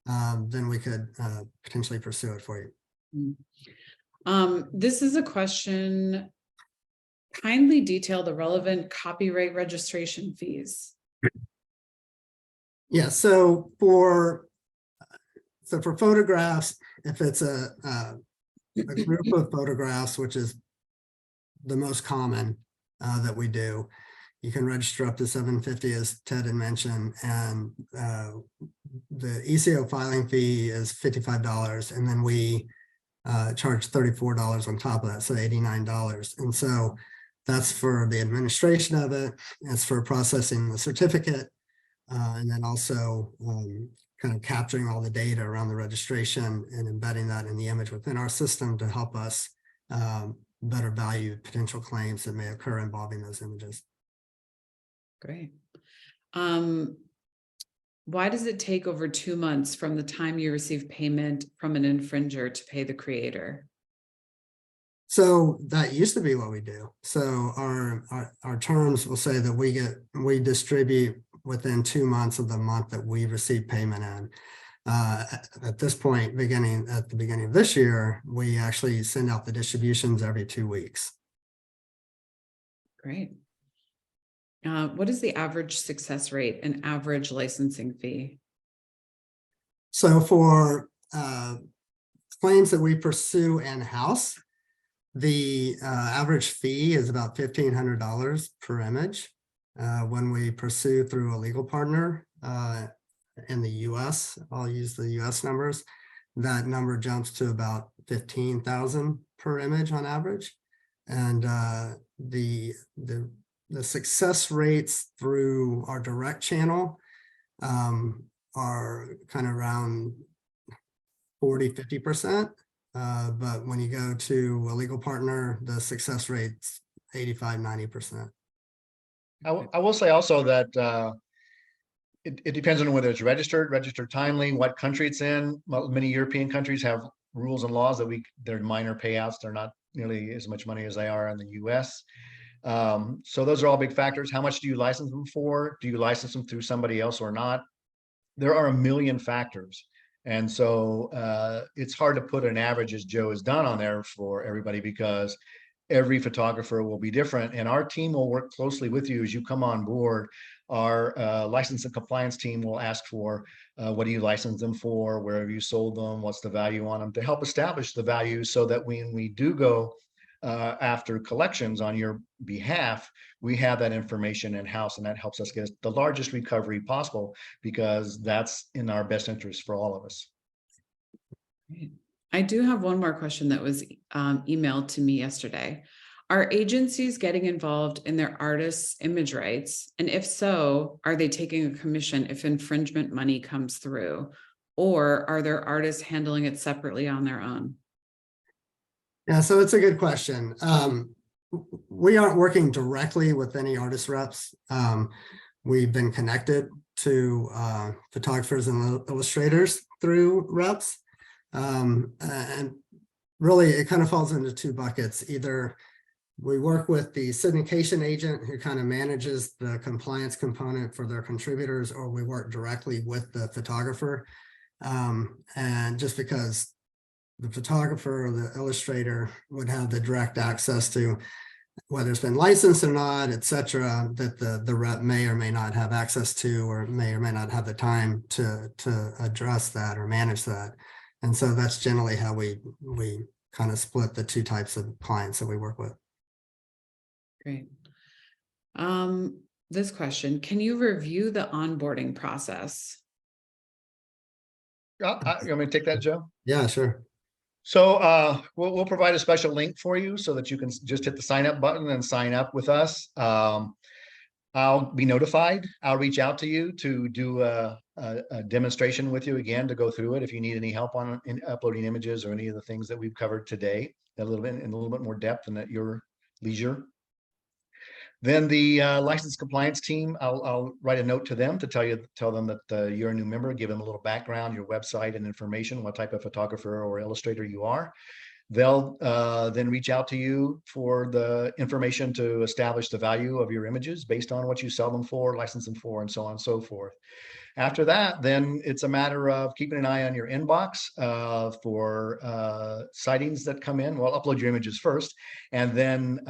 then we could potentially pursue it for you. This is a question. Kindly detail the relevant copyright registration fees. Yeah, so for photographs, if it's a group of photographs, which is the most common that we do, you can register up to $750, as Ted had mentioned, and the ECO filing fee is $55, and then we charge $34 on top of that, so $89. And so that's for the administration of it. It's for processing the certificate, and then also kind of capturing all the data around the registration and embedding that in the image within our system to help us better value potential claims that may occur involving those images. Great. Why does it take over 2 months from the time you receive payment from an infringer to pay the creator? So that used to be what we do. So our terms will say that we distribute within 2 months of the month that we receive payment in. At this point, at the beginning of this year, we actually send out the distributions every 2 weeks. Great. What is the average success rate and average licensing fee? So for claims that we pursue in-house, the average fee is about $1,500 per image. When we pursue through a legal partner in the US, I'll use the US numbers, that number jumps to about $15,000 per image on average. And the success rates through our direct channel are kind of around 40–50%. But when you go to a legal partner, the success rate's 85–90%. I will say also that it depends on whether it's registered timely, what country it's in. Many European countries have rules and laws that they're minor payouts. They're not nearly as much money as they are in the US. So those are all big factors. How much do you license them for? Do you license them through somebody else or not? There are a million factors And so it's hard to put an average, as Joe has done, on there for everybody, because every photographer will be different, and our team will work closely with you as you come on board. Our license and compliance team will ask for what do you license them for, where have you sold them, what's the value on them, to help establish the value, so that when we do go after collections on your behalf, we have that information in-house, and that helps us get the largest recovery possible, because that's in our best interest for all of us. Great. I do have one more question that was emailed to me yesterday. Are agencies getting involved in their artists' image rights? And if so, are they taking a commission if infringement money comes through? Or are their artists handling it separately on their own? Yeah, so it's a good question. We aren't working directly with any artist reps. We've been connected to photographers and illustrators through reps. And really, it kind of falls into two buckets. Either we work with the syndication agent who kind of manages the compliance component for their contributors, or we work directly with the photographer. And just because the photographer or the illustrator would have the direct access to whether it's been licensed or not, et cetera, that the rep may or may not have access to, or may not have the time to address that or manage that. And so that's generally how we kind of split the two types of clients that we work with. Great. This question, can you review the onboarding process? You want me to take that, Joe? Yeah, sure. So we'll provide a special link for you so that you can just hit the sign up button and sign up with us. I'll be notified. I'll reach out to you to do a demonstration with you again, to go through it if you need any help on uploading images or any of the things that we've covered today, in a little bit more depth and at your leisure. Then the license compliance team, I'll write a note to them to tell them that you're a new member, give them a little background, your website and information, what type of photographer or illustrator you are. They'll then reach out to you for the information to establish the value of your images based on what you sell them for, license them for, and so on and so forth. After that, then it's a matter of keeping an eye on your inbox for sightings that come in. Well, upload your images first, and then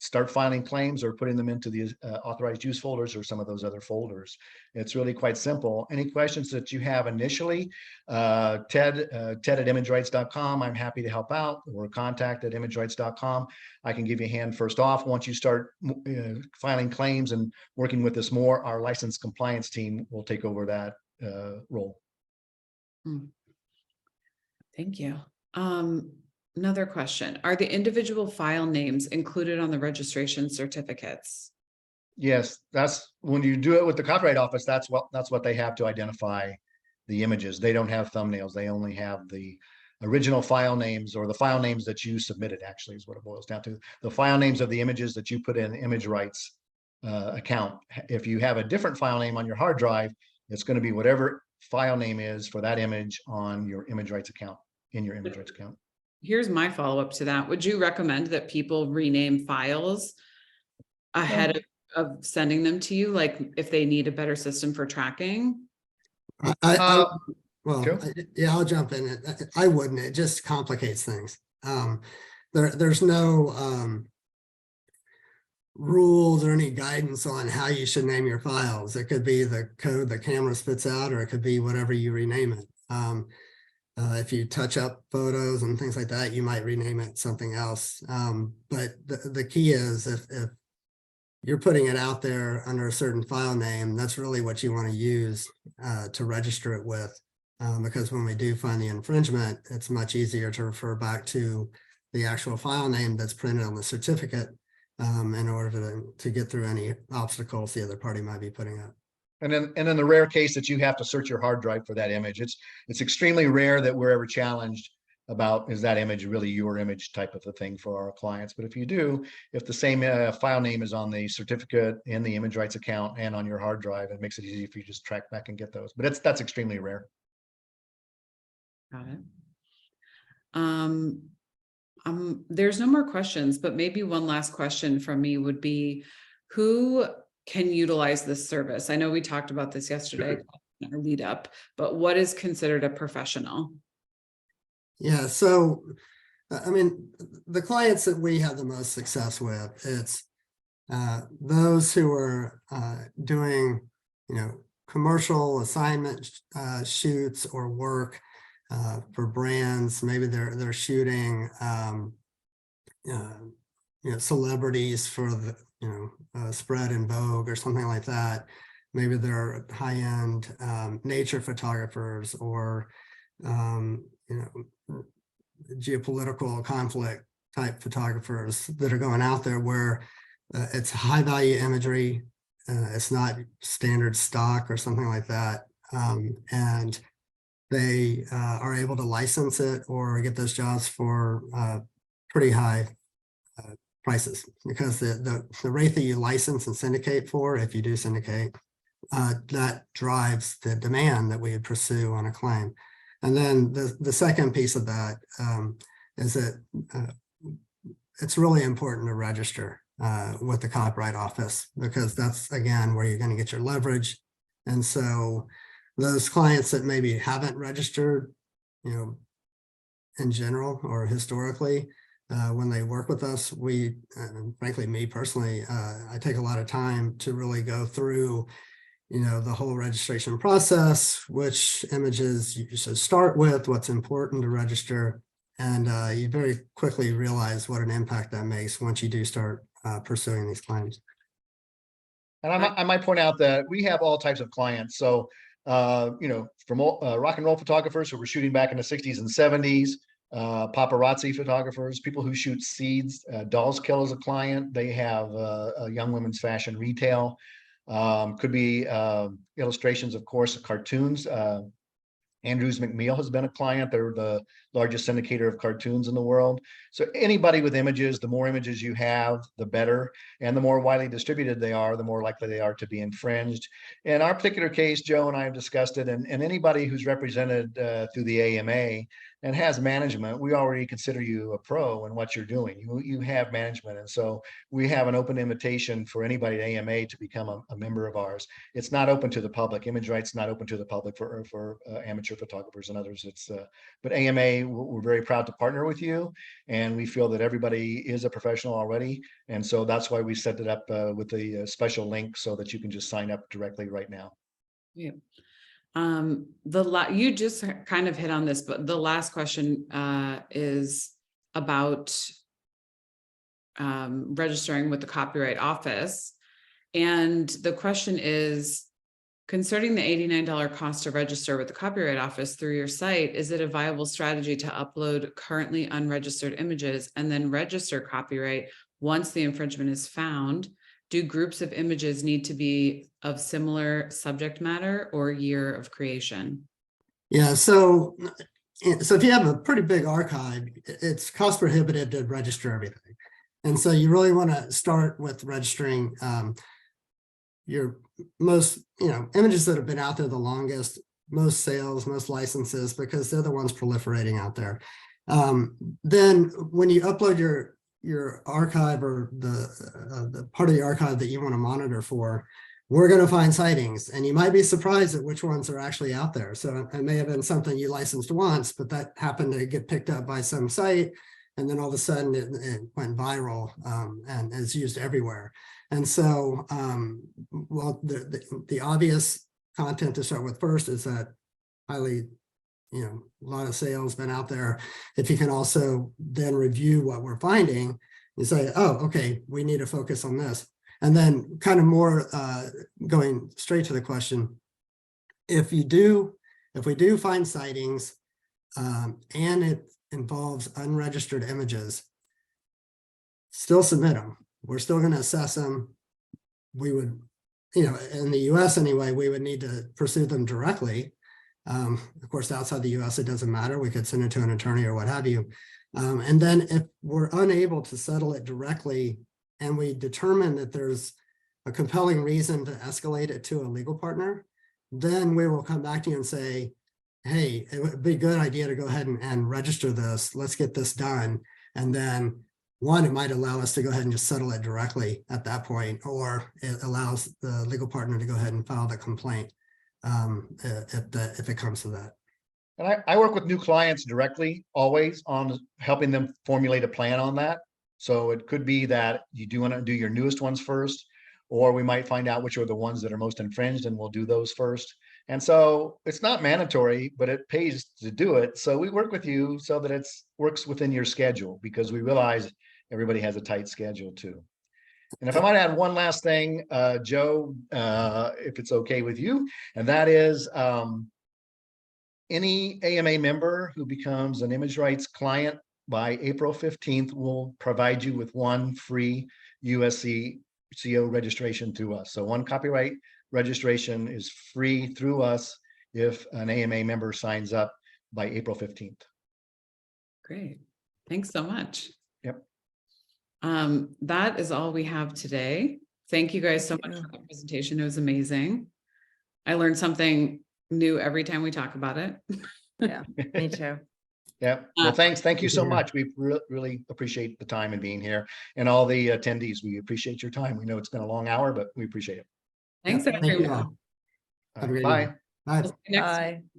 start filing claims or putting them into the authorized use folders or some of those other folders. It's really quite simple. Any questions that you have initially, Ted at ImageRights.com, I'm happy to help out, or contact at ImageRights.com. I can give you a hand first off. Once you start filing claims and working with us more, our license compliance team will take over that role. Thank you. Another question, are the individual file names included on the registration certificates? Yes, that's when you do it with the Copyright Office, that's what they have to identify the images. They don't have thumbnails. They only have the original file names, or the file names that you submitted, actually, is what it boils down to. The file names of the images that you put in ImageRights account. If you have a different file name on your hard drive, it's going to be whatever file name is for that image on your ImageRights account, in your ImageRights account. Here's my follow-up to that. Would you recommend that people rename files ahead of sending them to you, like if they need a better system for tracking? Well, Joe? yeah, I'll jump in. I wouldn't. It just complicates things. There's no rules or any guidance on how you should name your files. It could be the code the camera spits out, or it could be whatever you rename it. If you touch up photos and things like that, you might rename it something else. But the key is if you're putting it out there under a certain file name, that's really what you want to use to register it with. Because when we do find the infringement, it's much easier to refer back to the actual file name that's printed on the certificate in order to get through any obstacles the other party might be putting up. And then in the rare case that you have to search your hard drive for that image, it's extremely rare that we're ever challenged about, is that image really your image, type of a thing for our clients. But if you do, if the same file name is on the certificate, in the ImageRights account, and on your hard drive, it makes it easy for you to just track back and get those. But that's extremely rare. Got it. There's no more questions, but maybe one last question from me would be, who can utilize this service? I know we talked about this yesterday. our lead up, but what is considered a professional? Yeah, so, I mean, the clients that we have the most success with, it's those who are doing, commercial assignment shoots or work for brands. Maybe they're shooting, celebrities for the, spread in Vogue or something like that. Maybe they're high-end nature photographers or, geopolitical conflict type photographers that are going out there where it's high value imagery. It's not standard stock or something like that. And they are able to license it or get those jobs for pretty high prices, because the rate that you license and syndicate for, if you do syndicate, that drives the demand that we would pursue on a claim. And then the second piece of that is that it's really important to register with the Copyright Office, because that's, again, where you're going to get your leverage. And so those clients that maybe haven't registered, in general or historically, when they work with us, we, frankly, me personally, I take a lot of time to really go through the whole registration process, which images you should start with, what's important to register. And you very quickly realize what an impact that makes once you do start pursuing these claims. And I might point out that we have all types of clients. So, from rock and roll photographers who were shooting back in the 60s and 70s, paparazzi photographers, people who shoot seeds, Dolls Kill is a client. They have young women's fashion retail. Could be illustrations, of course, of cartoons. Andrews McMeel has been a client. They're the largest syndicator of cartoons in the world. So anybody with images, the more images you have, the better. And the more widely distributed they are, the more likely they are to be infringed. In our particular case, Joe and I have discussed it, and anybody who's represented through the AMA and has management, we already consider you a pro in what you're doing. You have management. And so we have an open invitation for anybody at AMA to become a member of ours. It's not open to the public. ImageRights not open to the public for amateur photographers and others. But AMA, we're very proud to partner with you, and we feel that everybody is a professional already. And so that's why we set it up with the special link so that you can just sign up directly right now. Yeah. You just kind of hit on this, but the last question is about registering with the Copyright Office. And the question is, concerning the $89 cost to register with the Copyright Office through your site, is it a viable strategy to upload currently unregistered images and then register copyright once the infringement is found? Do groups of images need to be of similar subject matter or year of creation? Yeah, so if you have a pretty big archive, it's cost prohibitive to register everything. And so you really want to start with registering your most, images that have been out there the longest, most sales, most licenses, because they're the ones proliferating out there. Then when you upload your archive or the part of the archive that you want to monitor for, we're going to find sightings, and you might be surprised at which ones are actually out there. So it may have been something you licensed once, but that happened to get picked up by some site, and then all of a sudden it went viral and is used everywhere. And so, well, the obvious content to start with first is that highly, a lot of sales been out there. If you can also then review what we're finding, you say, oh, okay, we need to focus on this. And then kind of more going straight to the question, if we do find sightings and it involves unregistered images, still submit them. We're still going to assess them. We would, in the US anyway, we would need to pursue them directly. Of course, outside the US, it doesn't matter. We could send it to an attorney or what have you. And then if we're unable to settle it directly and we determine that there's a compelling reason to escalate it to a legal partner, then we will come back to you and say, hey, it would be a good idea to go ahead and register this. Let's get this done. And then one, it might allow us to go ahead and just settle it directly at that point, or it allows the legal partner to go ahead and file the complaint. if it comes to that. And I work with new clients directly, always on helping them formulate a plan on that. So it could be that you do want to do your newest ones first, or we might find out which are the ones that are most infringed and we'll do those first. And so it's not mandatory, but it pays to do it. So we work with you so that it's works within your schedule, because we realize everybody has a tight schedule too. And if I might add one last thing, Joe, if it's okay with you, and that is any AMA member who becomes an ImageRights client by April 15th will provide you with one free USC CO registration through us. So one copyright registration is free through us if an AMA member signs up by April 15th. Great. Thanks so much. Yep. That is all we have today. Thank you guys so Thank much you. for the presentation. It was amazing. I learned something new every time we talk about it. Yeah, me too. Yeah. Well, thank you so Yeah. much. We really appreciate the time and being here, and all the attendees. We appreciate your time. We know it's been a long hour, but we appreciate it. Thanks, Thank you everyone. all. All Have a right, great bye. evening. Bye. We'll see you next week. Bye.